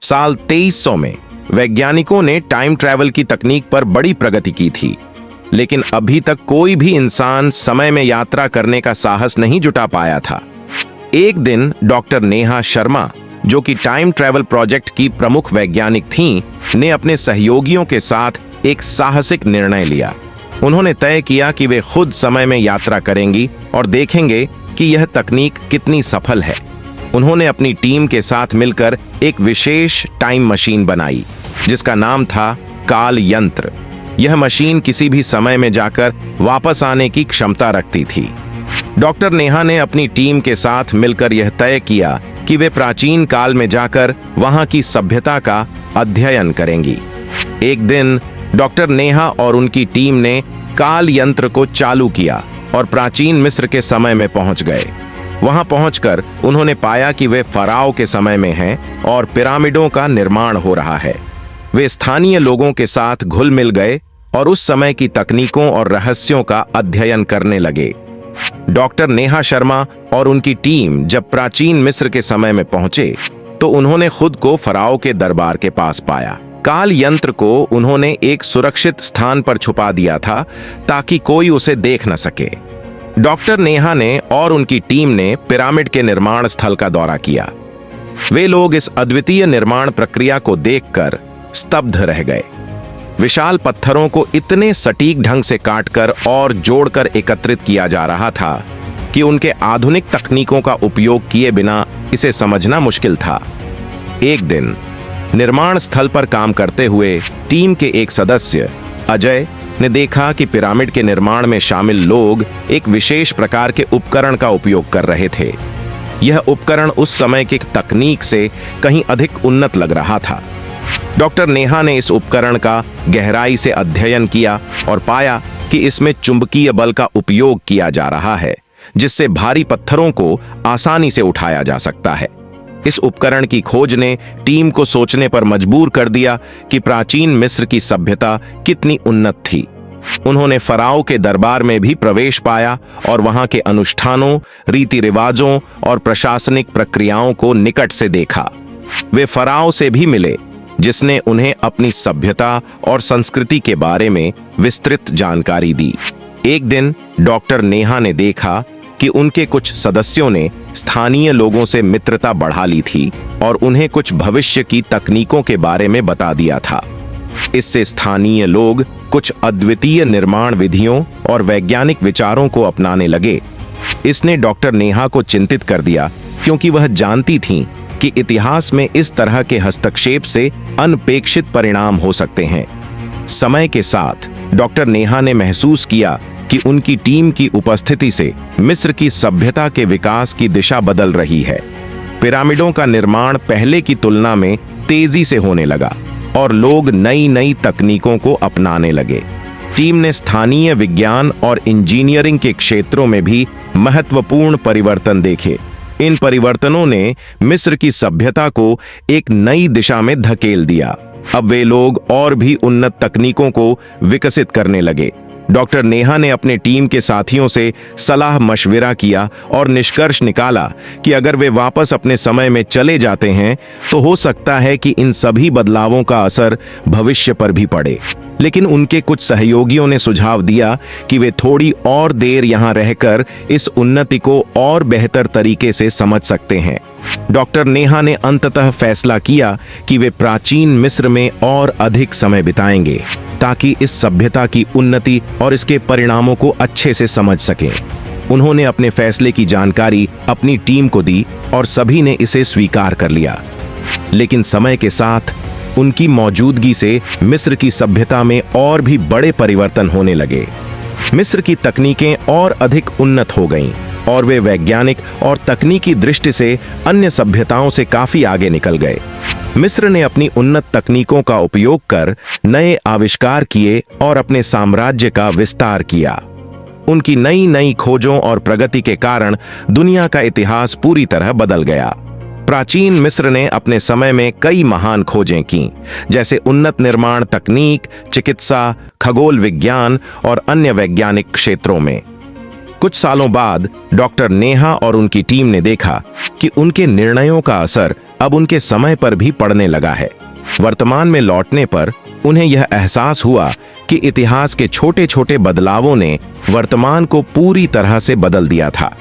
साल 2300 में वैज्ञानिकों ने टाइम ट्रैवल की तकनीक पर बड़ी प्रगति की थी, लेकिन अभी तक कोई भी इंसान समय में यात्रा करने का साहस नहीं जुटा पाया था। एक दिन डॉक्टर नेहा शर्मा, जो कि टाइम ट्रैवल प्रोजेक्ट की प्रमुख वैज्ञानिक थीं, ने अपने सहयोगियों के साथ एक साहसिक निर्णय लिया। उन्होंने तय किया कि वे खुद समय में यात्रा करेंगी और देखेंगे कि यह तकनीक कितनी सफल है। उन्होंने अपनी टीम के साथ मिलकर एक विशेष टाइम मशीन बनाई, जिसका नाम था काल यंत्र। यह मशीन किसी भी समय में जाकर वापस आने की क्षमता रखती थी। डॉक्टर नेहा ने अपनी टीम के साथ मिलकर यह तय किया कि वे प्राचीन काल में जाकर वहां की सभ्यता का अध्ययन करेंगी। एक दिन डॉक्टर नेहा और उनकी टीम ने काल यंत्र को चालू किया और प्राचीन मिस्र के समय में पहुंच गए। वहां पहुंचकर उन्होंने पाया कि वे फराओ के समय में हैं और पिरामिडों का निर्माण हो रहा है। वे स्थानीय लोगों के साथ घुल मिल गए और उस समय की तकनीकों और रहस्यों का अध्ययन करने लगे। डॉक्टर नेहा शर्मा और उनकी टीम जब प्राचीन मिस्र के समय में पहुंचे तो उन्होंने खुद को फराओ के दरबार के पास पाया। काल यंत्र को उन्होंने एक सुरक्षित स्थान पर छुपा दिया था ताकि कोई उसे देख न सके। डॉक्टर नेहा ने और उनकी टीम ने पिरामिड के निर्माण स्थल का दौरा किया। वे लोग इस अद्वितीय निर्माण प्रक्रिया को देखकर स्तब्ध रह गए। विशाल पत्थरों को इतने सटीक ढंग से काटकर और जोड़कर एकत्रित किया जा रहा था कि उनके आधुनिक तकनीकों का उपयोग किए बिना इसे समझना मुश्किल था। एक दिन निर्माण स्थल पर काम करते हुए टीम के एक सदस्य अजय ने देखा कि पिरामिड के निर्माण में शामिल लोग एक विशेष प्रकार के उपकरण का उपयोग कर रहे थे। यह उपकरण उस समय की तकनीक से कहीं अधिक उन्नत लग रहा था। डॉक्टर नेहा ने इस उपकरण का गहराई से अध्ययन किया और पाया कि इसमें चुंबकीय बल का उपयोग किया जा रहा है, जिससे भारी पत्थरों को आसानी से उठाया जा सकता है। इस उपकरण की खोज ने टीम को सोचने पर मजबूर कर दिया कि प्राचीन मिस्र की सभ्यता कितनी उन्नत थी। उन्होंने फराओ के दरबार में भी प्रवेश पाया और वहां के अनुष्ठानों, रीति रिवाजों और प्रशासनिक प्रक्रियाओं को निकट से देखा। वे फराओ से भी मिले, जिसने उन्हें अपनी सभ्यता और संस्कृति के बारे में विस्तृत जानकारी दी। एक दिन डॉक्टर नेहा ने देखा कि उनके कुछ सदस्यों ने स्थानीय लोगों से मित्रता बढ़ा ली थी और उन्हें कुछ भविष्य की तकनीकों के बारे में बता दिया था। इससे स्थानीय लोग कुछ अद्वितीय निर्माण विधियों और वैज्ञानिक विचारों को अपनाने लगे। इसने डॉक्टर नेहा को चिंतित कर दिया, क्योंकि वह जानती थीं कि इतिहास में इस तरह के हस्तक्षेप से अनपेक्षित परिणाम हो सकते हैं। समय के साथ डॉक्टर नेहा ने महसूस किया कि उनकी टीम की उपस्थिति से मिस्र की सभ्यता के विकास की दिशा बदल रही है। पिरामिडों का निर्माण पहले की तुलना में तेजी से होने लगा और लोग नई नई तकनीकों को अपनाने लगे। टीम ने स्थानीय विज्ञान और इंजीनियरिंग के क्षेत्रों में भी महत्वपूर्ण परिवर्तन देखे। इन परिवर्तनों ने मिस्र की सभ्यता को एक नई दिशा में धकेल दिया। अब वे लोग और भी उन्नत तकनीकों को विकसित करने लगे। डॉक्टर नेहा ने अपने टीम के साथियों से सलाह मशविरा किया और निष्कर्ष निकाला कि अगर वे वापस अपने समय में चले जाते हैं तो हो सकता है कि इन सभी बदलावों का असर भविष्य पर भी पड़े। लेकिन उनके कुछ सहयोगियों ने सुझाव दिया कि वे थोड़ी और देर यहां रहकर इस उन्नति को और बेहतर तरीके से समझ सकते हैं। डॉक्टर नेहा ने अंततः फैसला किया कि वे प्राचीन मिस्र में और अधिक समय बिताएंगे, ताकि इस सभ्यता की उन्नति और इसके परिणामों को अच्छे से समझ सकें। उन्होंने अपने फैसले की जानकारी अपनी टीम को दी और सभी ने इसे स्वीकार कर लिया। लेकिन समय के साथ उनकी मौजूदगी से मिस्र की सभ्यता में और भी बड़े परिवर्तन होने लगे। मिस्र की तकनीकें और अधिक उन्नत हो गईं और वे वैज्ञानिक और तकनीकी दृष्टि से अन्य सभ्यताओं से काफी आगे निकल गए। मिस्र ने अपनी उन्नत तकनीकों का उपयोग कर नए आविष्कार किए और अपने साम्राज्य का विस्तार किया। उनकी नई नई खोजों और प्रगति के कारण दुनिया का इतिहास पूरी तरह बदल गया। प्राचीन मिस्र ने अपने समय में कई महान खोजें की, जैसे उन्नत निर्माण तकनीक, चिकित्सा, खगोल विज्ञान और अन्य वैज्ञानिक क्षेत्रों में। कुछ सालों बाद डॉक्टर नेहा और उनकी टीम ने देखा कि उनके निर्णयों का असर अब उनके समय पर भी पड़ने लगा है। वर्तमान में लौटने पर उन्हें यह एहसास हुआ कि इतिहास के छोटे छोटे बदलावों ने वर्तमान को पूरी तरह से बदल दिया था।